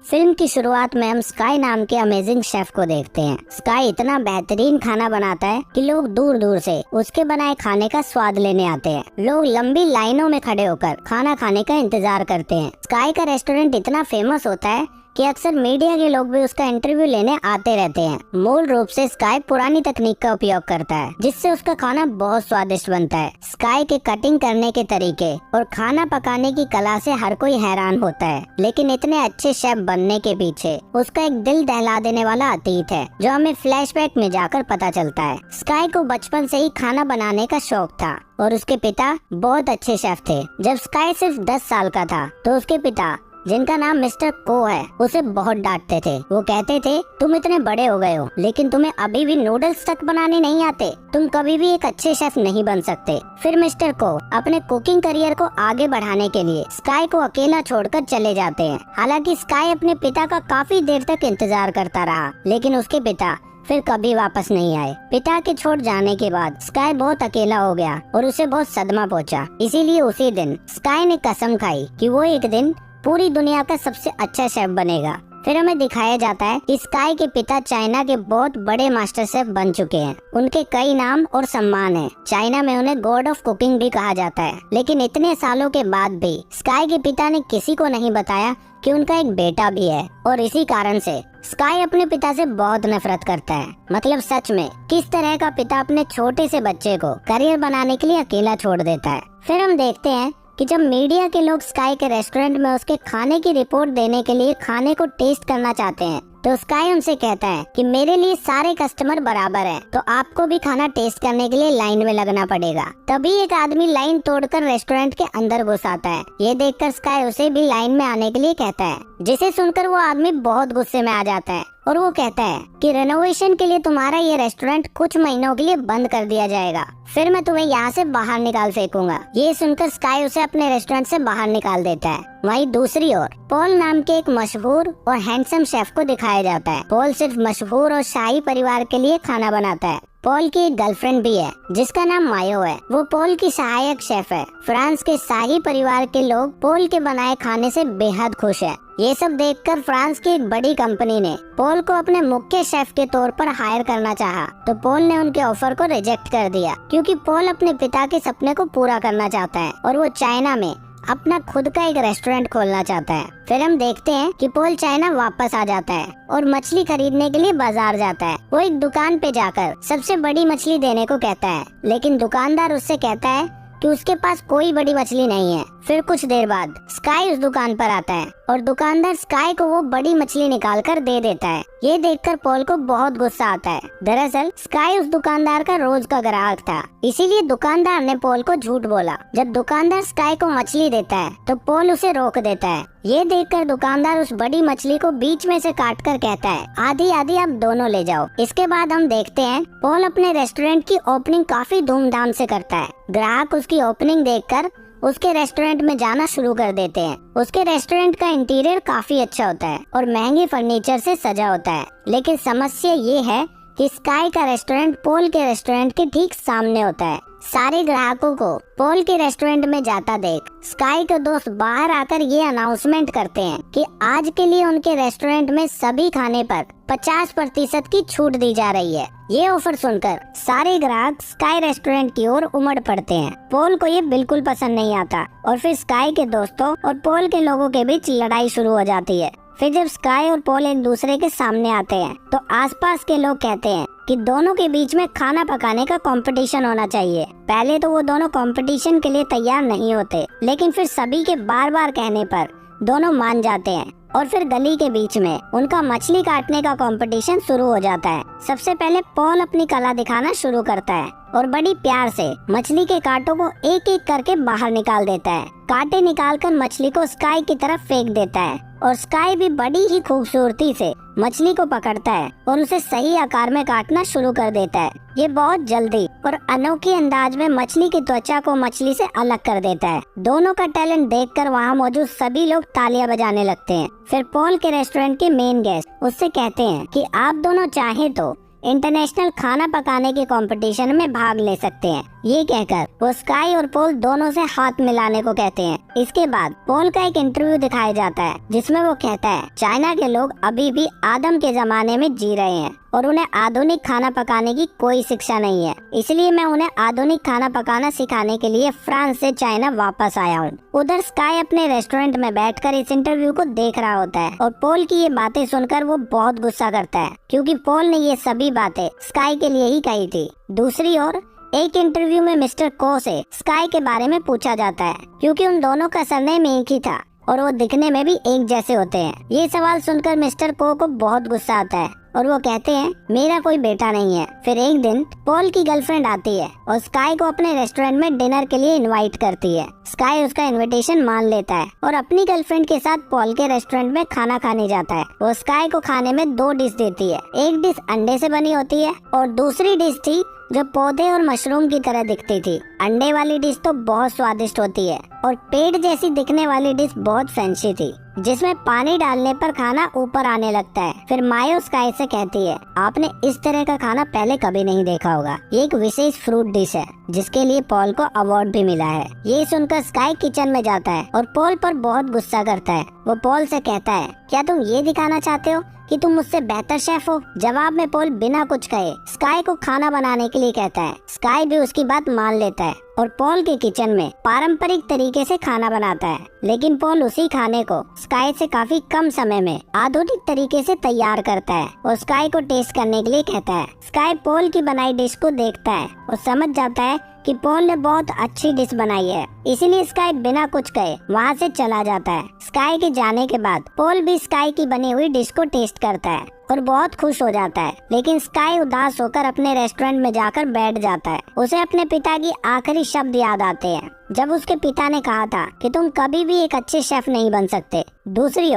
Film की शुरुआत में हम स्काई नाम के अमेजिंग शेफ को देखते हैं। स्काई इतना बेहतरीन खाना बनाता है कि लोग दूर दूर से उसके बनाए खाने का स्वाद लेने आते हैं। लोग लंबी लाइनों में खड़े होकर खाना खाने का इंतजार करते हैं। स्काई का रेस्टोरेंट इतना फेमस होता है कि अक्सर मीडिया के लोग भी उसका इंटरव्यू लेने आते रहते हैं। मूल रूप से स्काई पुरानी तकनीक का उपयोग करता है, जिससे उसका खाना बहुत स्वादिष्ट बनता है। स्काई के कटिंग करने के तरीके और खाना पकाने की कला से हर कोई हैरान होता है, लेकिन इतने अच्छे शेफ बनने के पीछे उसका एक दिल दहला देने वाला अतीत है, जो हमें फ्लैशबैक में जाकर पता चलता है। स्काई को बचपन से ही खाना बनाने का शौक था और उसके पिता बहुत अच्छे शेफ थे। जब स्काई सिर्फ 10 साल का था तो उसके पिता, जिनका नाम मिस्टर को है, उसे बहुत डांटते थे। वो कहते थे, तुम इतने बड़े हो गए हो लेकिन तुम्हें अभी भी नूडल्स तक बनाने नहीं आते, तुम कभी भी एक अच्छे शेफ नहीं बन सकते। फिर मिस्टर को अपने कुकिंग करियर को आगे बढ़ाने के लिए स्काई को अकेला छोड़कर चले जाते हैं। हालांकि स्काई अपने पिता का काफी देर तक इंतजार करता रहा, लेकिन उसके पिता फिर कभी वापस नहीं आए। पिता के छोड़ जाने के बाद स्काई बहुत अकेला हो गया और उसे बहुत सदमा पहुंचा। इसीलिए उसी दिन स्काई ने कसम खाई कि वो एक दिन पूरी दुनिया का सबसे अच्छा शेफ बनेगा। फिर हमें दिखाया जाता है कि स्काई के पिता चाइना के बहुत बड़े मास्टर शेफ बन चुके हैं। उनके कई नाम और सम्मान हैं। चाइना में उन्हें गॉड ऑफ कुकिंग भी कहा जाता है। लेकिन इतने सालों के बाद भी स्काई के पिता ने किसी को नहीं बताया कि उनका एक बेटा भी है, और इसी कारण से स्काई अपने पिता से बहुत नफरत करता है। मतलब सच में किस तरह का पिता अपने छोटे से बच्चे को करियर बनाने के लिए अकेला छोड़ देता है। फिर हम देखते हैं कि जब मीडिया के लोग स्काई के रेस्टोरेंट में उसके खाने की रिपोर्ट देने के लिए खाने को टेस्ट करना चाहते हैं, तो स्काई उनसे कहता है कि मेरे लिए सारे कस्टमर बराबर हैं, तो आपको भी खाना टेस्ट करने के लिए लाइन में लगना पड़ेगा। तभी एक आदमी लाइन तोड़कर रेस्टोरेंट के अंदर घुस आता है। ये देखकर स्काई उसे भी लाइन में आने के लिए कहता है, जिसे सुनकर वो आदमी बहुत गुस्से में आ जाता है और वो कहता है कि रेनोवेशन के लिए तुम्हारा ये रेस्टोरेंट कुछ महीनों के लिए बंद कर दिया जाएगा, फिर मैं तुम्हें यहाँ से बाहर निकाल फेंकूंगा। ये सुनकर स्काई उसे अपने रेस्टोरेंट से बाहर निकाल देता है। वहीं दूसरी ओर पॉल नाम के एक मशहूर और हैंडसम शेफ को दिखाया जाता है। पॉल सिर्फ मशहूर और शाही परिवार के लिए खाना बनाता है। पॉल की एक गर्लफ्रेंड भी है जिसका नाम मायो है। वो पॉल की सहायक शेफ है। फ्रांस के शाही परिवार के लोग पॉल के बनाए खाने से बेहद खुश है। ये सब देखकर फ्रांस की एक बड़ी कंपनी ने पॉल को अपने मुख्य शेफ के तौर पर हायर करना चाहा, तो पॉल ने उनके ऑफर को रिजेक्ट कर दिया, क्योंकि पॉल अपने पिता के सपने को पूरा करना चाहता है और वो चाइना में अपना खुद का एक रेस्टोरेंट खोलना चाहता है। फिर हम देखते हैं कि पॉल चाइना वापस आ जाता है और मछली खरीदने के लिए बाजार जाता है। वो एक दुकान पे जाकर सबसे बड़ी मछली देने को कहता है, लेकिन दुकानदार उससे कहता है कि उसके पास कोई बड़ी मछली नहीं है। फिर कुछ देर बाद स्काई उस दुकान पर आता है और दुकानदार स्काई को वो बड़ी मछली निकाल कर दे देता है। ये देखकर पॉल को बहुत गुस्सा आता है। दरअसल स्काई उस दुकानदार का रोज का ग्राहक था, इसीलिए दुकानदार ने पॉल को झूठ बोला। जब दुकानदार स्काई को मछली देता है तो पॉल उसे रोक देता है। ये देखकर दुकानदार उस बड़ी मछली को बीच में से काट कर कहता है, आधी आधी आप दोनों ले जाओ। इसके बाद हम देखते हैं पॉल अपने रेस्टोरेंट की ओपनिंग काफी धूमधाम से करता है। ग्राहक उसकी ओपनिंग देखकर उसके रेस्टोरेंट में जाना शुरू कर देते हैं। उसके रेस्टोरेंट का इंटीरियर काफी अच्छा होता है और महंगे फर्नीचर से सजा होता है। लेकिन समस्या ये है कि स्काई का रेस्टोरेंट पॉल के रेस्टोरेंट के ठीक सामने होता है। सारे ग्राहकों को पॉल के रेस्टोरेंट में जाता देख स्काई के दोस्त बाहर आकर ये अनाउंसमेंट करते हैं कि आज के लिए उनके रेस्टोरेंट में सभी खाने पर 50% की छूट दी जा रही है। ये ऑफर सुनकर सारे ग्राहक स्काई रेस्टोरेंट की ओर उमड़ पड़ते हैं। पॉल को ये बिल्कुल पसंद नहीं आता और फिर स्काई के दोस्तों और पॉल के लोगों के बीच लड़ाई शुरू हो जाती है। फिर जब स्काई और पॉल एक दूसरे के सामने आते हैं तो आसपास के लोग कहते हैं कि दोनों के बीच में खाना पकाने का कंपटीशन होना चाहिए। पहले तो वो दोनों कंपटीशन के लिए तैयार नहीं होते, लेकिन फिर सभी के बार बार कहने पर दोनों मान जाते हैं और फिर गली के बीच में उनका मछली काटने का कंपटीशन शुरू हो जाता है। सबसे पहले पॉल अपनी कला दिखाना शुरू करता है और बड़ी प्यार से मछली के कांटों को एक एक करके बाहर निकाल देता है। कांटे निकालकर मछली को स्काई की तरफ फेंक देता है और स्काई भी बड़ी ही खूबसूरती से मछली को पकड़ता है और उसे सही आकार में काटना शुरू कर देता है। ये बहुत जल्दी और अनोखे अंदाज में मछली की त्वचा को मछली से अलग कर देता है। दोनों का टैलेंट देखकर वहाँ मौजूद सभी लोग तालियां बजाने लगते हैं। फिर पॉल के रेस्टोरेंट के मेन गेस्ट उससे कहते हैं कि आप दोनों चाहे तो इंटरनेशनल खाना पकाने के कंपटीशन में भाग ले सकते हैं। ये कहकर वो स्काई और पोल दोनों से हाथ मिलाने को कहते हैं। इसके बाद पोल का एक इंटरव्यू दिखाया जाता है जिसमें वो कहता है चाइना के लोग अभी भी आदम के जमाने में जी रहे हैं और उन्हें आधुनिक खाना पकाने की कोई शिक्षा नहीं है, इसलिए मैं उन्हें आधुनिक खाना पकाना सिखाने के लिए फ्रांस से चाइना वापस आया हूँ। उधर स्काई अपने रेस्टोरेंट में बैठकर इस इंटरव्यू को देख रहा होता है और पोल की ये बातें सुनकर वो बहुत गुस्सा करता है क्योंकि पोल ने ये सभी बातें स्काई के लिए ही कही थी। दूसरी ओर एक इंटरव्यू में मिस्टर को से स्काई के बारे में पूछा जाता है क्योंकि उन दोनों का सरनेम एक ही था और वो दिखने में भी एक जैसे होते हैं। ये सवाल सुनकर मिस्टर को बहुत गुस्सा आता है और वो कहते हैं मेरा कोई बेटा नहीं है। फिर एक दिन पॉल की गर्लफ्रेंड आती है और स्काई को अपने रेस्टोरेंट में डिनर के लिए इनवाइट करती है। स्काई उसका इनविटेशन मान लेता है और अपनी गर्लफ्रेंड के साथ पॉल के रेस्टोरेंट में खाना खाने जाता है। वो स्काई को खाने में 2 डिश देती है। एक डिश अंडे से बनी होती है और दूसरी डिश थी जो पौधे और मशरूम की तरह दिखती थी। अंडे वाली डिश तो बहुत स्वादिष्ट होती है और पेड़ जैसी दिखने वाली डिश बहुत फैंसी थी जिसमें पानी डालने पर खाना ऊपर आने लगता है। फिर मायो स्काई से कहती है आपने इस तरह का खाना पहले कभी नहीं देखा होगा। ये एक विशेष फ्रूट डिश है जिसके लिए पॉल को अवार्ड भी मिला है। ये सुनकर स्काई किचन में जाता है और पॉल पर बहुत गुस्सा करता है। वो पॉल से कहता है क्या तुम ये दिखाना चाहते हो कि तुम मुझसे बेहतर शेफ हो? जवाब में पॉल बिना कुछ कहे स्काई को खाना बनाने के लिए कहता है। स्काई भी उसकी बात मान लेता है और पॉल के किचन में पारंपरिक तरीके से खाना बनाता है, लेकिन पॉल उसी खाने को स्काई से काफी कम समय में आधुनिक तरीके से तैयार करता है और स्काई को टेस्ट करने के लिए कहता है। स्काई पॉल की बनाई डिश को देखता है और समझ जाता है कि पॉल ने बहुत अच्छी डिश बनाई है, इसीलिए स्काई बिना कुछ कहे वहाँ से चला जाता है। स्काई के जाने के बाद पॉल भी स्काई की बनी हुई डिश को टेस्ट करता है और बहुत खुश हो जाता है, लेकिन स्काई उदास होकर अपने रेस्टोरेंट में जाकर बैठ जाता है। उसे अपने पिता की आखिरी शब्द याद आते हैं जब उसके पिता ने कहा था कि तुम कभी भी एक अच्छे शेफ नहीं बन सकते। दूसरी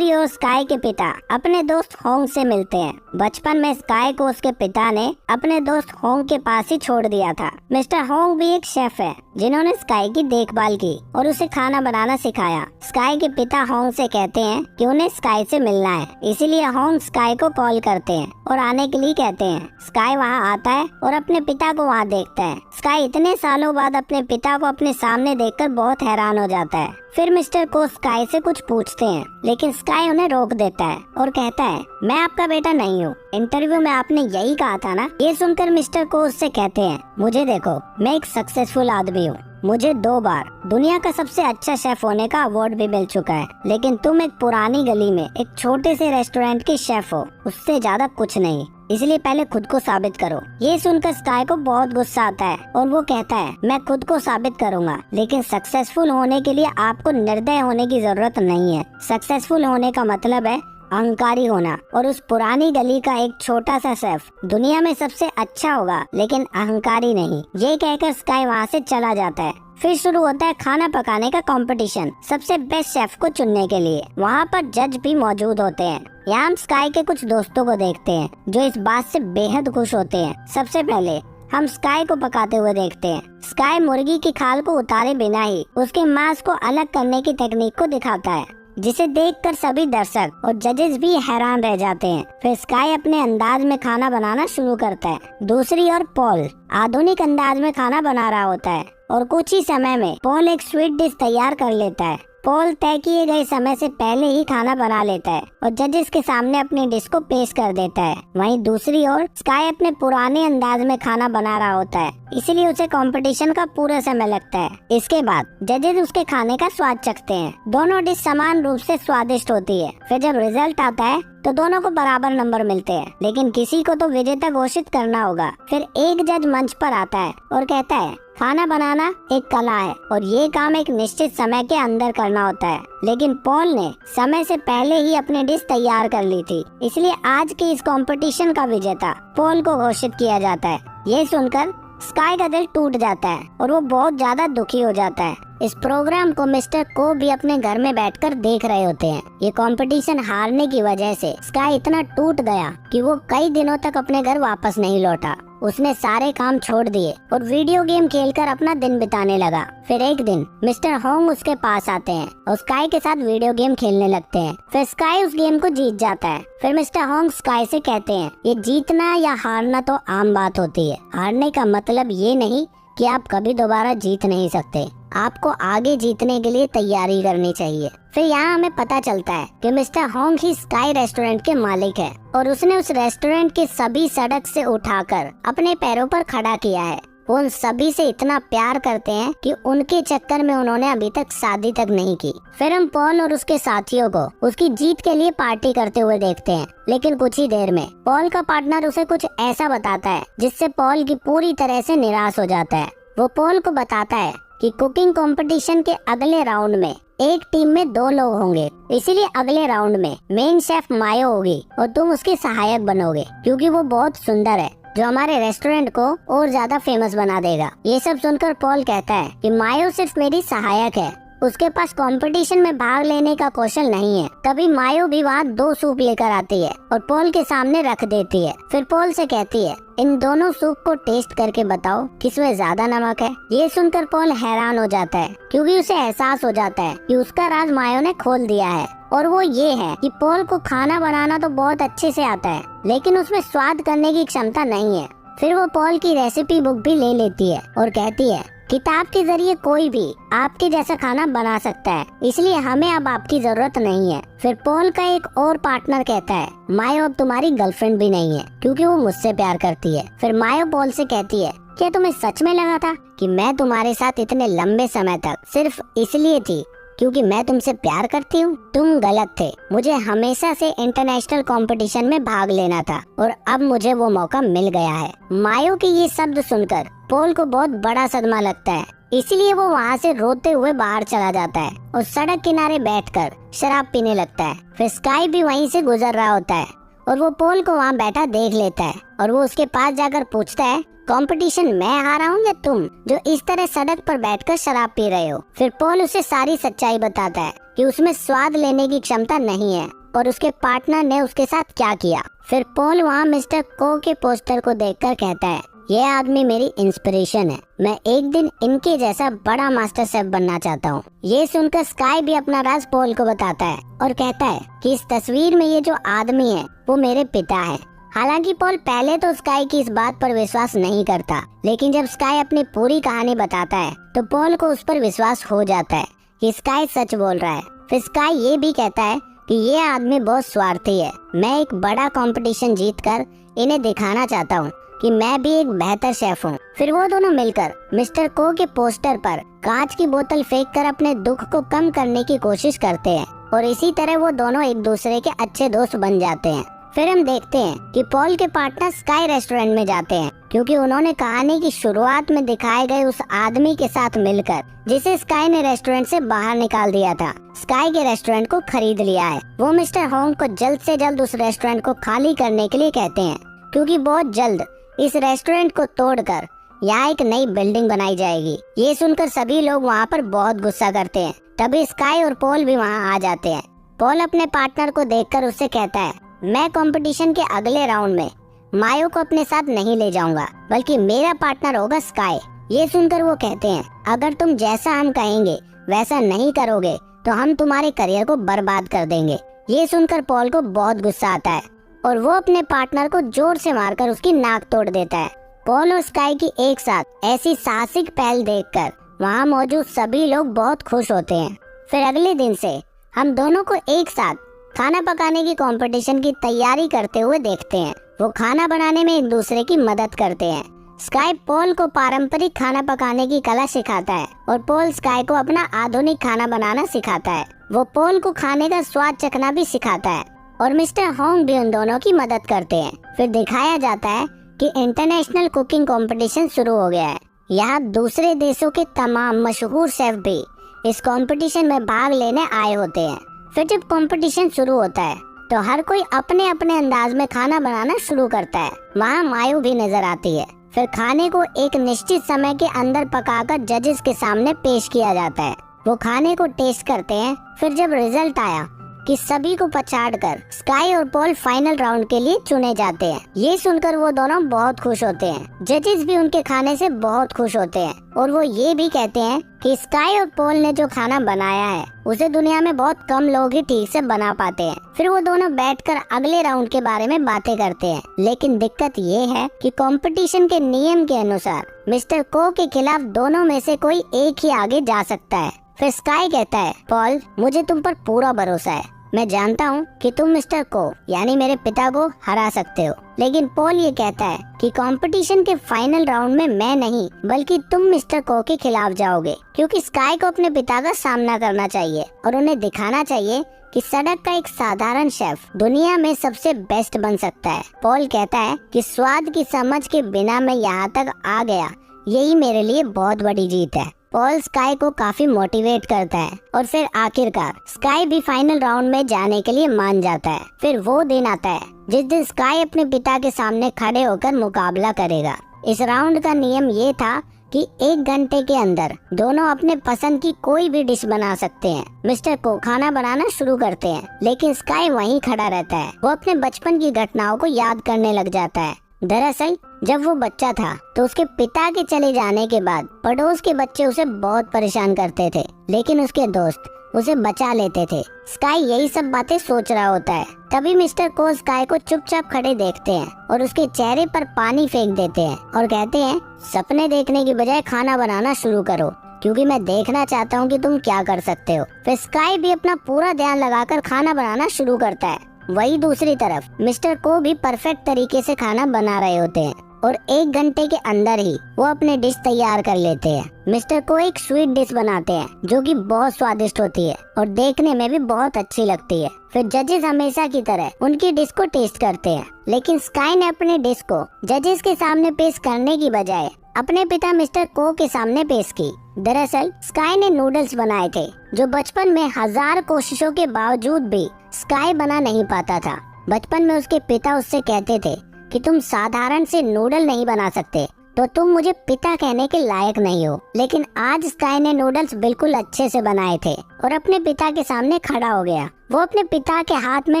ओर स्काई के पिता अपने दोस्त होंग से मिलते हैं। बचपन में स्काई को उसके पिता ने अपने दोस्त होंग के पास ही छोड़ दिया था। मिस्टर होंग भी एक शेफ है जिन्होंने स्काई की देखभाल की और उसे खाना बनाना सिखाया। स्काई के पिता होंग से कहते हैं कि उन्हें स्काई से मिलना है, इसीलिए होंग स्काई को कॉल करते हैं और आने के लिए कहते हैं। स्काई वहाँ आता है और अपने पिता को वहाँ देखता है। स्काई इतने सालों बाद अपने पिता को अपने सामने देखकर बहुत हैरान हो जाता है। फिर मिस्टर को स्काई से कुछ पूछते हैं, लेकिन स्काई उन्हें रोक देता है और कहता है मैं आपका बेटा नहीं हूँ, इंटरव्यू में आपने यही कहा था ना। ये सुनकर मिस्टर को उससे कहते हैं मुझे देखो, मैं एक सक्सेसफुल आदमी हूँ, मुझे 2 बार दुनिया का सबसे अच्छा शेफ होने का अवार्ड भी मिल चुका है, लेकिन तुम एक पुरानी गली में एक छोटे से रेस्टोरेंट की शेफ हो, उससे ज्यादा कुछ नहीं, इसलिए पहले खुद को साबित करो। ये सुनकर स्काई को बहुत गुस्सा आता है और वो कहता है मैं खुद को साबित करूंगा, लेकिन सक्सेसफुल होने के लिए आपको निर्दय होने की जरूरत नहीं है। सक्सेसफुल होने का मतलब है अहंकारी होना, और उस पुरानी गली का एक छोटा सा शेफ दुनिया में सबसे अच्छा होगा, लेकिन अहंकारी नहीं। ये कहकर स्काई वहाँ से चला जाता है। फिर शुरू होता है खाना पकाने का कंपटीशन सबसे बेस्ट शेफ को चुनने के लिए। वहाँ पर जज भी मौजूद होते हैं। यहाँ हम स्काई के कुछ दोस्तों को देखते हैं जो इस बात से बेहद खुश होते हैं। सबसे पहले हम स्काई को पकाते हुए देखते हैं। स्काई मुर्गी की खाल को उतारे बिना ही उसके मांस को अलग करने की तकनीक को दिखाता है, जिसे देखकर सभी दर्शक और जजेस भी हैरान रह जाते हैं। फिर स्काई अपने अंदाज में खाना बनाना शुरू करता है। दूसरी ओर पॉल आधुनिक अंदाज में खाना बना रहा होता है और कुछ ही समय में पॉल एक स्वीट डिश तैयार कर लेता है। पॉल तय किए गए समय से पहले ही खाना बना लेता है और जजेस के सामने अपनी डिश को पेश कर देता है। वहीं दूसरी ओर स्काई अपने पुराने अंदाज में खाना बना रहा होता है, इसीलिए उसे कंपटीशन का पूरा समय लगता है। इसके बाद जजेस उसके खाने का स्वाद चखते हैं। दोनों डिश समान रूप से स्वादिष्ट होती है। फिर जब रिजल्ट आता है तो दोनों को बराबर नंबर मिलते हैं, लेकिन किसी को तो विजेता घोषित करना होगा। फिर एक जज मंच पर आता है और कहता है खाना बनाना एक कला है और ये काम एक निश्चित समय के अंदर करना होता है, लेकिन पॉल ने समय से पहले ही अपनी डिश तैयार कर ली थी, इसलिए आज के इस कंपटीशन का विजेता पॉल को घोषित किया जाता है। ये सुनकर स्काई का दिल टूट जाता है और वो बहुत ज्यादा दुखी हो जाता है। इस प्रोग्राम को मिस्टर को भी अपने घर में बैठकर देख रहे होते हैं। ये कंपटीशन हारने की वजह से स्काई इतना टूट गया कि वो कई दिनों तक अपने घर वापस नहीं लौटा। उसने सारे काम छोड़ दिए और वीडियो गेम खेलकर अपना दिन बिताने लगा। फिर एक दिन मिस्टर होंग उसके पास आते हैं और स्काई के साथ वीडियो गेम खेलने लगते हैं। फिर स्काई उस गेम को जीत जाता है। फिर मिस्टर होंग स्काई से कहते हैं, ये जीतना या हारना तो आम बात होती है। हारने का मतलब ये नहीं कि आप कभी दोबारा जीत नहीं सकते। आपको आगे जीतने के लिए तैयारी करनी चाहिए। फिर यहाँ हमें पता चलता है कि मिस्टर होंग ही स्काई रेस्टोरेंट के मालिक है और उसने उस रेस्टोरेंट के सभी सड़क से उठाकर अपने पैरों पर खड़ा किया है। वो उन सभी से इतना प्यार करते हैं कि उनके चक्कर में उन्होंने अभी तक शादी तक नहीं की। फिर हम पॉल और उसके साथियों को उसकी जीत के लिए पार्टी करते हुए देखते हैं। लेकिन कुछ ही देर में पॉल का पार्टनर उसे कुछ ऐसा बताता है जिससे पॉल की पूरी तरह से निराश हो जाता है। वो पॉल को बताता है कि कुकिंग कंपटीशन के अगले राउंड में एक टीम में 2 लोग होंगे, इसीलिए अगले राउंड में मेन शेफ मायो होगी और तुम उसकी सहायक बनोगे क्योंकि वो बहुत सुंदर है, जो हमारे रेस्टोरेंट को और ज्यादा फेमस बना देगा। ये सब सुनकर पॉल कहता है कि मायो सिर्फ मेरी सहायक है, उसके पास कंपटीशन में भाग लेने का कौशल नहीं है। तभी मायो भी वहाँ 2 सूप लेकर आती है और पॉल के सामने रख देती है। फिर पॉल से कहती है, इन दोनों सूप को टेस्ट करके बताओ किसमें ज्यादा नमक है। ये सुनकर पॉल हैरान हो जाता है क्योंकि उसे एहसास हो जाता है कि उसका राज मायो ने खोल दिया है, और वो ये है कि पॉल को खाना बनाना तो बहुत अच्छे से आता है लेकिन उसमें स्वाद करने की क्षमता नहीं है। फिर वो पॉल की रेसिपी बुक भी ले लेती है और कहती है, किताब के जरिए कोई भी आपके जैसा खाना बना सकता है, इसलिए हमें अब आपकी जरूरत नहीं है। फिर पॉल का एक और पार्टनर कहता है, मायो अब तुम्हारी गर्लफ्रेंड भी नहीं है क्योंकि वो मुझसे प्यार करती है। फिर मायो पॉल से कहती है, क्या तुम्हें सच में लगा था कि मैं तुम्हारे साथ इतने लंबे समय तक सिर्फ इसलिए थी क्योंकि मैं तुमसे प्यार करती हूँ? तुम गलत थे। मुझे हमेशा से इंटरनेशनल कंपटीशन में भाग लेना था और अब मुझे वो मौका मिल गया है। मायो के ये शब्द सुनकर पॉल को बहुत बड़ा सदमा लगता है, इसलिए वो वहाँ से रोते हुए बाहर चला जाता है और सड़क किनारे बैठकर शराब पीने लगता है। फिर स्काई भी वहीं से गुजर रहा होता है और वो पॉल को वहाँ बैठा देख लेता है और वो उसके पास जाकर पूछता है, कंपटीशन मैं हारा हूँ या तुम, जो इस तरह सड़क पर बैठकर शराब पी रहे हो? फिर पॉल उसे सारी सच्चाई बताता है कि उसमें स्वाद लेने की क्षमता नहीं है और उसके पार्टनर ने उसके साथ क्या किया। फिर पॉल वहाँ मिस्टर को के पोस्टर को देखकर कहता है, ये आदमी मेरी इंस्पिरेशन है, मैं एक दिन इनके जैसा बड़ा मास्टर शेफ बनना चाहता हूँ। ये सुनकर स्काई भी अपना राज पॉल को बताता है और कहता है कि इस तस्वीर में ये जो आदमी है वो मेरे पिता है। हालांकि पॉल पहले तो स्काई की इस बात पर विश्वास नहीं करता, लेकिन जब स्काई अपनी पूरी कहानी बताता है तो पॉल को उस पर विश्वास हो जाता है कि स्काई सच बोल रहा है। फिर स्काई ये भी कहता है कि ये आदमी बहुत स्वार्थी है, मैं एक बड़ा कंपटीशन जीतकर इन्हें दिखाना चाहता हूँ कि मैं भी एक बेहतर शेफ हूँ। फिर वो दोनों मिलकर मिस्टर को के पोस्टर पर कांच की बोतल फेंककर अपने दुख को कम करने की कोशिश करते हैं और इसी तरह वो दोनों एक दूसरे के अच्छे दोस्त बन जाते हैं। फिर हम देखते हैं कि पॉल के पार्टनर स्काई रेस्टोरेंट में जाते हैं क्योंकि उन्होंने कहानी की शुरुआत में दिखाए गए उस आदमी के साथ मिलकर जिसे स्काई ने रेस्टोरेंट से बाहर निकाल दिया था, स्काई के रेस्टोरेंट को खरीद लिया है। वो मिस्टर होंग को जल्द से जल्द उस रेस्टोरेंट को खाली करने के लिए कहते हैं क्योंकि बहुत जल्द इस रेस्टोरेंट को तोड़कर यहाँ एक नई बिल्डिंग बनाई जाएगी। ये सुनकर सभी लोग वहाँ पर बहुत गुस्सा करते हैं। तभी स्काई और पॉल भी वहाँ आ जाते हैं। पॉल अपने पार्टनर को देखकर उससे कहता है, मैं कंपटीशन के अगले राउंड में मायो को अपने साथ नहीं ले जाऊंगा, बल्कि मेरा पार्टनर होगा स्काई। ये सुनकर वो कहते हैं, अगर तुम जैसा हम कहेंगे वैसा नहीं करोगे तो हम तुम्हारे करियर को बर्बाद कर देंगे। ये सुनकर पॉल को बहुत गुस्सा आता है और वो अपने पार्टनर को जोर से मारकर उसकी नाक तोड़ देता है। पॉल और स्काई की एक साथ ऐसी साहसिक पहल देखकर वहाँ मौजूद सभी लोग बहुत खुश होते हैं। फिर अगले दिन से हम दोनों को एक साथ खाना पकाने की कंपटीशन की तैयारी करते हुए देखते हैं। वो खाना बनाने में एक दूसरे की मदद करते हैं। स्काई पॉल को पारंपरिक खाना पकाने की कला सिखाता है और पॉल स्काई को अपना आधुनिक खाना बनाना सिखाता है। वो पॉल को खाने का स्वाद चखना भी सिखाता है और मिस्टर होंग भी उन दोनों की मदद करते हैं। फिर दिखाया जाता है कि इंटरनेशनल कुकिंग कंपटीशन शुरू हो गया है। यहाँ दूसरे देशों के तमाम मशहूर शेफ भी इस कंपटीशन में भाग लेने आए होते हैं। फिर जब कंपटीशन शुरू होता है तो हर कोई अपने अपने अंदाज में खाना बनाना शुरू करता है। वहाँ मायो भी नजर आती है। फिर खाने को एक निश्चित समय के अंदर पकाकर जजेस के सामने पेश किया जाता है। वो खाने को टेस्ट करते हैं। फिर जब रिजल्ट आया कि सभी को पछाड़कर स्काई और पॉल फाइनल राउंड के लिए चुने जाते हैं। ये सुनकर वो दोनों बहुत खुश होते हैं। जजेस भी उनके खाने से बहुत खुश होते हैं और वो ये भी कहते हैं कि स्काई और पॉल ने जो खाना बनाया है उसे दुनिया में बहुत कम लोग ही ठीक से बना पाते हैं। फिर वो दोनों बैठकर अगले राउंड के बारे में बातें करते हैं। लेकिन दिक्कत ये है कि कंपटीशन के नियम के अनुसार मिस्टर को के खिलाफ दोनों में से कोई एक ही आगे जा सकता है। फिर स्काई कहता है, पॉल मुझे तुम पर पूरा भरोसा है। मैं जानता हूँ कि तुम मिस्टर को यानी मेरे पिता को हरा सकते हो। लेकिन पॉल ये कहता है कि कंपटीशन के फाइनल राउंड में मैं नहीं बल्कि तुम मिस्टर को के खिलाफ जाओगे, क्योंकि स्काई को अपने पिता का सामना करना चाहिए और उन्हें दिखाना चाहिए कि सड़क का एक साधारण शेफ दुनिया में सबसे बेस्ट बन सकता है। पॉल कहता है कि स्वाद की समझ के बिना मैं यहाँ तक आ गया, यही मेरे लिए बहुत बड़ी जीत है। पॉल स्काई को काफी मोटिवेट करता है और फिर आखिरकार स्काई भी फाइनल राउंड में जाने के लिए मान जाता है। फिर वो दिन आता है जिस दिन स्काई अपने पिता के सामने खड़े होकर मुकाबला करेगा। इस राउंड का नियम ये था कि 1 घंटे के अंदर दोनों अपने पसंद की कोई भी डिश बना सकते हैं। मिस्टर को खाना बनाना शुरू करते हैं, लेकिन स्काई वहीं खड़ा रहता है। वो अपने बचपन की घटनाओं को याद करने लग जाता है। दरअसल जब वो बच्चा था तो उसके पिता के चले जाने के बाद पड़ोस के बच्चे उसे बहुत परेशान करते थे, लेकिन उसके दोस्त उसे बचा लेते थे। स्काई यही सब बातें सोच रहा होता है। तभी मिस्टर को स्काई को चुपचाप खड़े देखते हैं और उसके चेहरे पर पानी फेंक देते हैं और कहते हैं, सपने देखने की बजाय खाना बनाना शुरू करो, क्योंकि मैं देखना चाहता हूँ कि तुम क्या कर सकते हो। फिर स्काई भी अपना पूरा ध्यान लगाकर खाना बनाना शुरू करता है। वही दूसरी तरफ मिस्टर को भी परफेक्ट तरीके से खाना बना रहे होते हैं और 1 घंटे के अंदर ही वो अपने डिश तैयार कर लेते हैं। मिस्टर को एक स्वीट डिश बनाते हैं जो कि बहुत स्वादिष्ट होती है और देखने में भी बहुत अच्छी लगती है। फिर जजेस हमेशा की तरह उनकी डिश को टेस्ट करते हैं, लेकिन स्काई ने अपने डिश को जजेस के सामने पेश करने की बजाय अपने पिता मिस्टर को के सामने पेश की। दरअसल स्काई ने नूडल्स बनाए थे जो बचपन में 1000 कोशिशों के बावजूद भी स्काई बना नहीं पाता था। बचपन में उसके पिता उससे कहते थे कि तुम साधारण से नूडल नहीं बना सकते तो तुम मुझे पिता कहने के लायक नहीं हो। लेकिन आज स्काई ने नूडल्स बिल्कुल अच्छे से बनाए थे और अपने पिता के सामने खड़ा हो गया। वो अपने पिता के हाथ में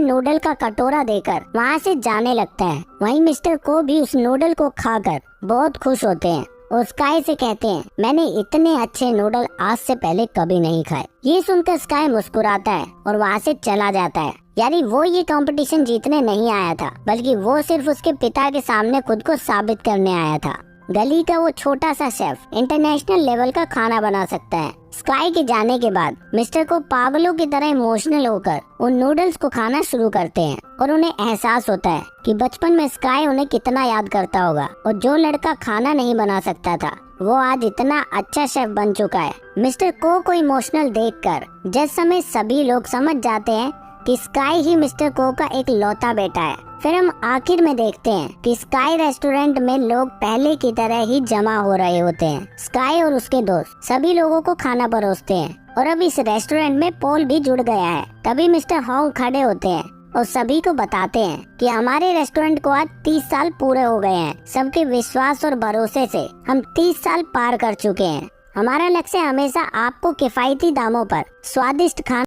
नूडल का कटोरा देकर वहाँ से जाने लगता है। वहीं मिस्टर को भी उस नूडल को खाकर बहुत खुश होते हैं और स्काई से कहते हैं, मैंने इतने अच्छे नूडल आज से पहले कभी नहीं खाए। ये सुनकर स्काई मुस्कुराता है और वहाँ से चला जाता है। यानी वो ये कंपटीशन जीतने नहीं आया था, बल्कि वो सिर्फ उसके पिता के सामने खुद को साबित करने आया था। गली का वो छोटा सा शेफ इंटरनेशनल लेवल का खाना बना सकता है। स्काई के जाने के बाद मिस्टर को पागलों की तरह इमोशनल होकर उन नूडल्स को खाना शुरू करते हैं और उन्हें एहसास होता है कि बचपन में स्काई उन्हें कितना याद करता होगा और जो लड़का खाना नहीं बना सकता था वो आज इतना अच्छा शेफ बन चुका है। मिस्टर को इमोशनल देखकर जिस समय सभी लोग समझ जाते हैं कि स्काई ही मिस्टर को का एक लौता बेटा है। फिर हम आखिर में देखते हैं कि स्काई रेस्टोरेंट में लोग पहले की तरह ही जमा हो रहे होते हैं। स्काई और उसके दोस्त सभी लोगों को खाना परोसते हैं और अब इस रेस्टोरेंट में पॉल भी जुड़ गया है। तभी मिस्टर हॉन्ग खड़े होते हैं और सभी को बताते हैं कि हमारे रेस्टोरेंट को आज 30 साल पूरे हो गए हैं। सबके विश्वास और भरोसे से हम 30 साल पार कर चुके हैं। हमारा लक्ष्य हमेशा आपको किफायती दामों पर स्वादिष्ट खाना